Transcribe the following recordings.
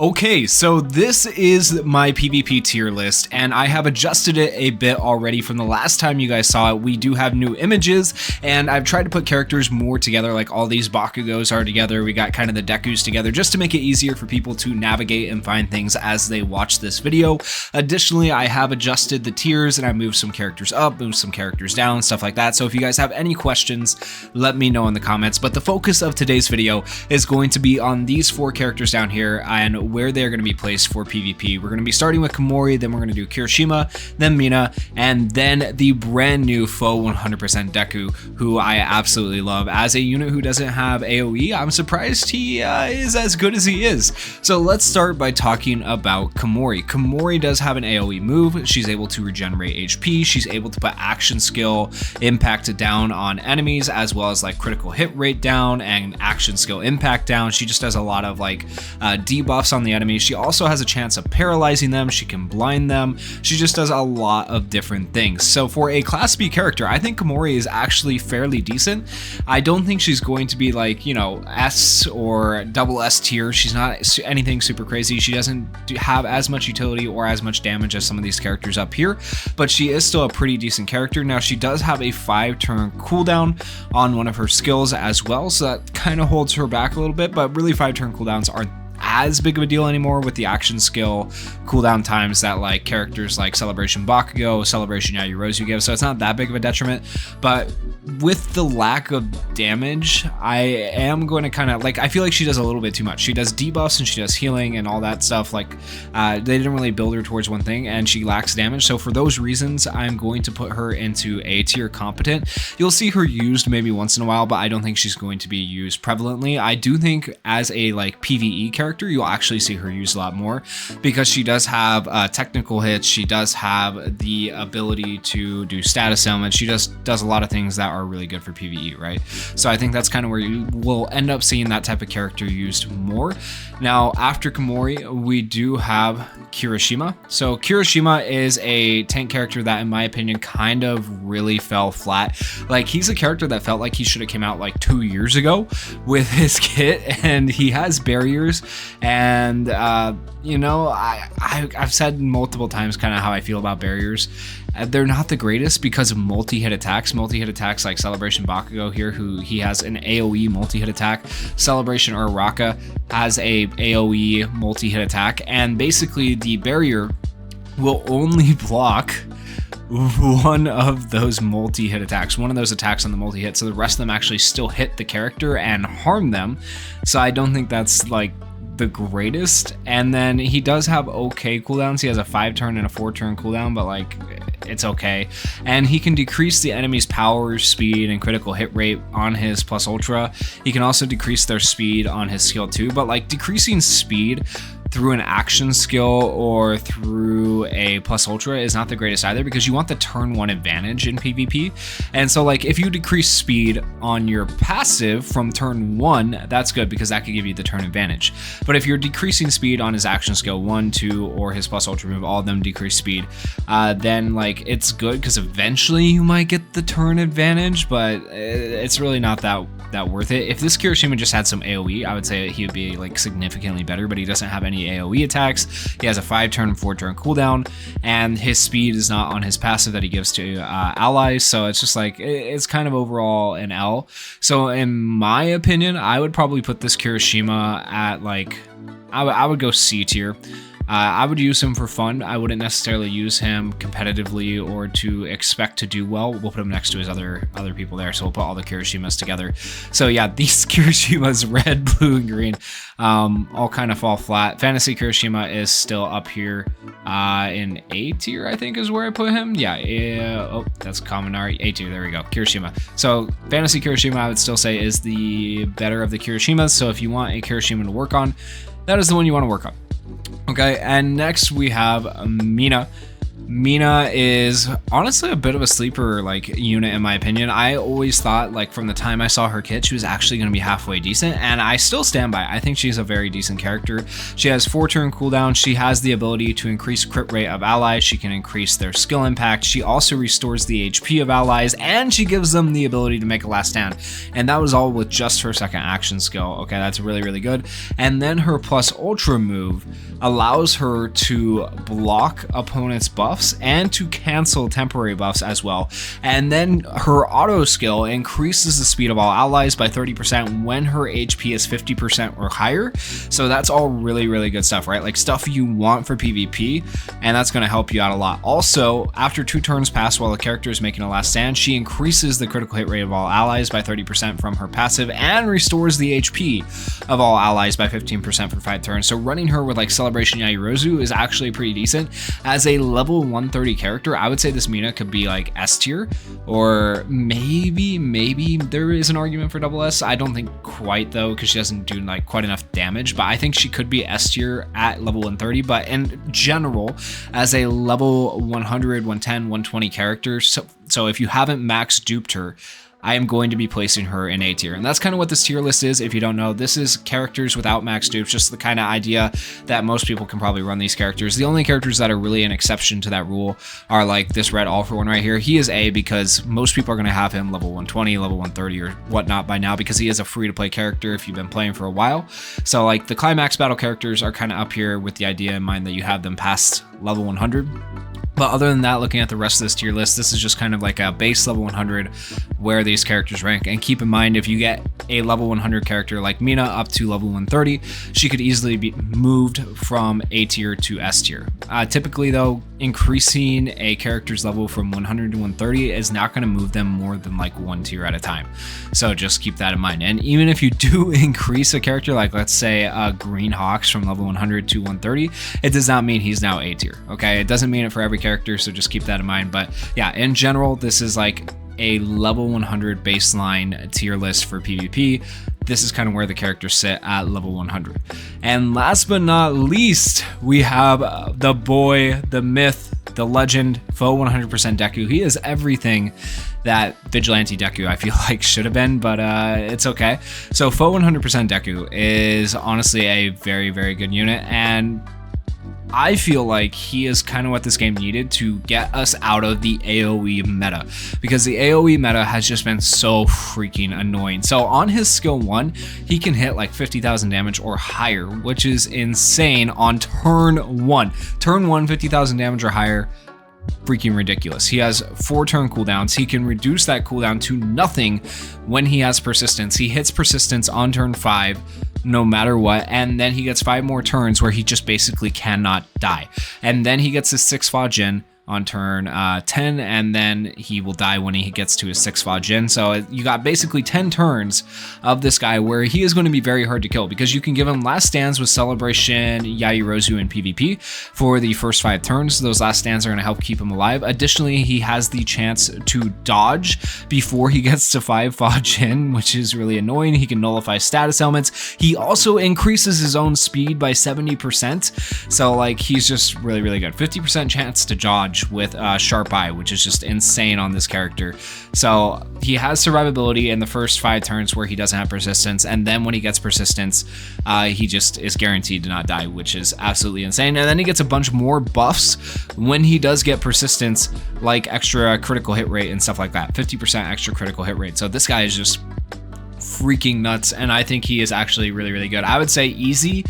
Okay, so this is my PvP tier list, and I have adjusted it a bit already from the last time you guys saw it. We do have new images, and I've tried to put characters more together, like all these Bakugos are together. We got kind of the Dekus together, just to make it easier for people to navigate and find things as they watch this video. Additionally, I have adjusted the tiers, and I moved some characters up, moved some characters down, stuff like that. So if you guys have any questions, let me know in the comments. But the focus of today's video is going to be on these 4 characters down here, and where they're going to be placed for PvP. We're going to be starting with Kamori, then we're going to do Kirishima, then Mina, and then the brand new faux 100% Deku, who I absolutely love. As a unit who doesn't have AoE, I'm surprised he is as good as he is. So let's start by talking about Kamori. Kamori does have an AoE move. She's able to regenerate HP. She's able to put action skill impact down on enemies, as well as like critical hit rate down and action skill impact down. She just does a lot of like debuffs on the enemy. She also has a chance of paralyzing them. She can blind them. She just does a lot of different things. So for a class B character, I think Kamori is actually fairly decent. I don't think she's going to be like, you know, S or double S tier. She's not anything super crazy. She doesn't have as much utility or as much damage as some of these characters up here, but she is still a pretty decent character. Now, she does have a 5-turn cooldown on one of her skills as well, so that kind of holds her back a little bit, but really 5-turn cooldowns aren't as big of a deal anymore with the action skill cooldown times that like characters like Celebration Bakugo, Celebration Yayorozu give, so it's not that big of a detriment. But with the lack of damage, I am going to kind of like, I feel like she does a little bit too much. She does debuffs and she does healing and all that stuff. Like they didn't really build her towards one thing, and she lacks damage. So for those reasons, I'm going to put her into A tier competent. You'll see her used maybe once in a while, but I don't think she's going to be used prevalently. I do think as a like PvE character, you'll actually see her used a lot more because she does have technical hits. She does have the ability to do status ailments. She just does a lot of things that are really good for PvE, right? So I think that's kind of where you will end up seeing that type of character used more. Now, after Kamori, we do have Kirishima. So Kirishima is a tank character that, in my opinion, kind of really fell flat. Like, he's a character that felt like he should have came out like 2 years ago with his kit, and he has barriers. And you know, I've said multiple times kind of how I feel about barriers. They're not the greatest because of multi-hit attacks. Multi-hit attacks like Celebration Bakugo here, who he has an AoE multi-hit attack. Celebration Uraraka has a AoE multi-hit attack, and basically the barrier will only block one of those multi-hit attacks, one of those attacks on the multi-hit, so the rest of them actually still hit the character and harm them. So I don't think that's like the greatest. And then he does have okay cooldowns. He has a 5-turn and a 4-turn cooldown, but like it's okay. And he can decrease the enemy's power, speed, and critical hit rate on his plus ultra. He can also decrease their speed on his skill too, but like decreasing speed through an action skill or through a plus ultra is not the greatest either, because you want the turn 1 advantage in PvP. And so like if you decrease speed on your passive from turn 1, that's good because that could give you the turn advantage. But if you're decreasing speed on his action skill 1, 2, or his plus ultra move, all of them decrease speed, then like it's good because eventually you might get the turn advantage, but it's really not that worth it. If this Kirishima just had some AoE, I would say he would be like significantly better, but he doesn't have any AoE attacks. He has a 5-turn, 4-turn cooldown, and his speed is not on his passive that he gives to allies. So it's just like, it's kind of overall an L. So in my opinion, I would probably put this Kirishima at like, I would go C tier. I would use him for fun. I wouldn't necessarily use him competitively or to expect to do well. We'll put him next to his other people there, so we'll put all the Kirishimas together. So yeah, these Kirishimas, red, blue, and green, all kind of fall flat. Fantasy Kirishima is still up here in A tier, I think is where I put him. Yeah, oh, that's Kaminari. A tier, there we go, Kirishima. So Fantasy Kirishima, I would still say, is the better of the Kirishimas. So if you want a Kirishima to work on, that is the one you want to work on. Okay, and next we have Mina. Mina is honestly a bit of a sleeper like unit in my opinion. I always thought like from the time I saw her kit she was actually going to be halfway decent, and I still stand by it. I think she's a very decent character. She has 4-turn cooldown. She has the ability to increase crit rate of allies. She can increase their skill impact. She also restores the HP of allies, and she gives them the ability to make a last stand, and that was all with just her second action skill. Okay, that's really good. And then her plus ultra move allows her to block opponents' buffs and to cancel temporary buffs as well. And then her auto skill increases the speed of all allies by 30% when her HP is 50% or higher. So that's all really good stuff, right? Like stuff you want for PvP, and that's going to help you out a lot. Also, after 2 turns pass while the character is making a last stand, she increases the critical hit rate of all allies by 30% from her passive and restores the HP of all allies by 15% for 5 turns. So running her with like Celebration Yajirozu is actually pretty decent. As a level 130 character, I would say this Mina could be like S tier, or maybe there is an argument for double S. I don't think quite though, because she doesn't do like quite enough damage, but I think she could be S tier at level 130. But in general, as a level 100, 110, 120 character, so if you haven't max duped her, I am going to be placing her in A tier. And that's kind of what this tier list is. If you don't know, this is characters without max dupes, just the kind of idea that most people can probably run these characters. The only characters that are really an exception to that rule are like this red all for one right here. He is A because most people are going to have him level 120, level 130 or whatnot by now, because he is a free to play character if you've been playing for a while. So like the climax battle characters are kind of up here with the idea in mind that you have them past level 100. But other than that, looking at the rest of this tier list, this is just kind of like a base level 100 where these characters rank. And keep in mind, if you get a level 100 character like Mina up to level 130, she could easily be moved from A tier to S tier. Typically though, increasing a character's level from 100 to 130 is not going to move them more than like 1 tier at a time. So just keep that in mind. And even if you do increase a character, like let's say Green Hawks from level 100 to 130, it does not mean he's now A tier. Okay, it doesn't mean it for every character, so just keep that in mind. But yeah, in general, this is like a level 100 baseline tier list for PvP. This is kind of where the characters sit at level 100. And last but not least, we have the boy, the myth, the legend, Faux 100% Deku. He is everything that Vigilante Deku I feel like should have been, but it's okay. So Faux 100% Deku is honestly a very good unit, and I feel like he is kind of what this game needed to get us out of the AoE meta, because the AoE meta has just been so freaking annoying. So on his skill 1, he can hit like 50,000 damage or higher, which is insane on turn 1. Turn 1, 50,000 damage or higher. Freaking ridiculous. He has 4 turn cooldowns. He can reduce that cooldown to nothing when he has persistence. He hits persistence on turn 5 no matter what, and then he gets 5 more turns where he just basically cannot die. And then he gets his 6 Fajin on turn 10, and then he will die when he gets to his 6 Fajin. So you got basically 10 turns of this guy where he is going to be very hard to kill, because you can give him last stands with Celebration Yajirozu in PvP for the first 5 turns. Those last stands are going to help keep him alive. Additionally, he has the chance to dodge before he gets to 5 Fajin, which is really annoying. He can nullify status elements. He also increases his own speed by 70%. So like he's just really good. 50% chance to dodge with Sharp Eye, which is just insane on this character. So he has survivability in the first 5 turns where he doesn't have persistence, and then when he gets persistence, he just is guaranteed to not die, which is absolutely insane. And then he gets a bunch more buffs when he does get persistence, like extra critical hit rate and stuff like that. 50% extra critical hit rate. So this guy is just freaking nuts, and I think he is actually really good. I would say easy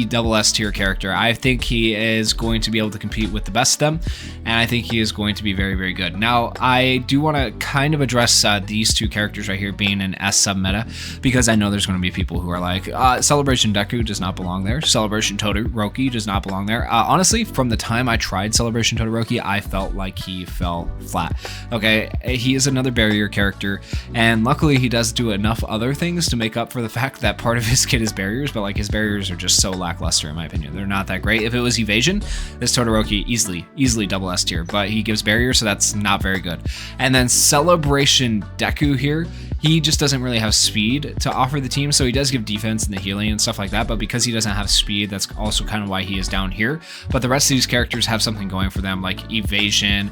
double S tier character. I think he is going to be able to compete with the best of them, and I think he is going to be very good. Now, I do want to kind of address these 2 characters right here being an S sub meta, because I know there's going to be people who are like, Celebration Deku does not belong there. Celebration Todoroki does not belong there. Honestly, from the time I tried Celebration Todoroki, I felt like he fell flat. Okay, he is another barrier character, and luckily he does do enough other things to make up for the fact that part of his kit is barriers, but like his barriers are just just so lackluster in my opinion. They're not that great. If it was evasion, this Todoroki easily double S tier, but he gives barrier, so that's not very good. And then Celebration Deku here, he just doesn't really have speed to offer the team, so he does give defense and the healing and stuff like that, but because he doesn't have speed, that's also kind of why he is down here. But the rest of these characters have something going for them, like evasion,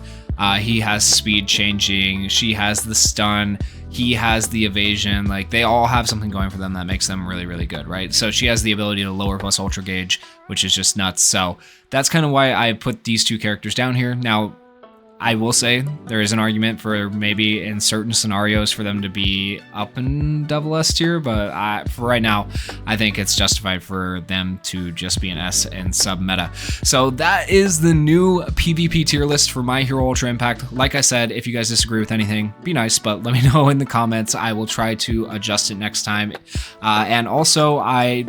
he has speed changing, she has the stun, he has the evasion, like they all have something going for them that makes them really good, right? So she has the ability to lower plus ultra gauge, which is just nuts. So that's kind of why I put these two characters down here. Now, I will say there is an argument for maybe in certain scenarios for them to be up in double S tier, but for right now, I think it's justified for them to just be an S in sub meta. So that is the new PvP tier list for My Hero Ultra Impact. Like I said, if you guys disagree with anything, be nice, but let me know in the comments. I will try to adjust it next time. And also, I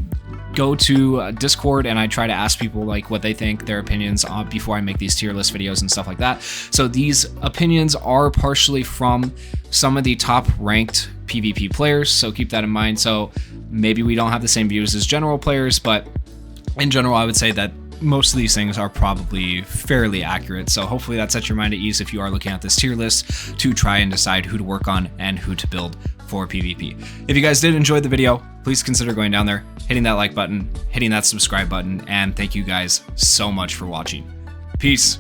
go to Discord and I try to ask people like what they think, their opinions on before I make these tier list videos and stuff like that. So these opinions are partially from some of the top ranked PvP players, so keep that in mind. So maybe we don't have the same views as general players, but in general I would say that most of these things are probably fairly accurate. So hopefully that sets your mind at ease if you are looking at this tier list to try and decide who to work on and who to build for PvP. If you guys did enjoy the video, please consider going down there, hitting that like button, hitting that subscribe button, and thank you guys so much for watching. Peace.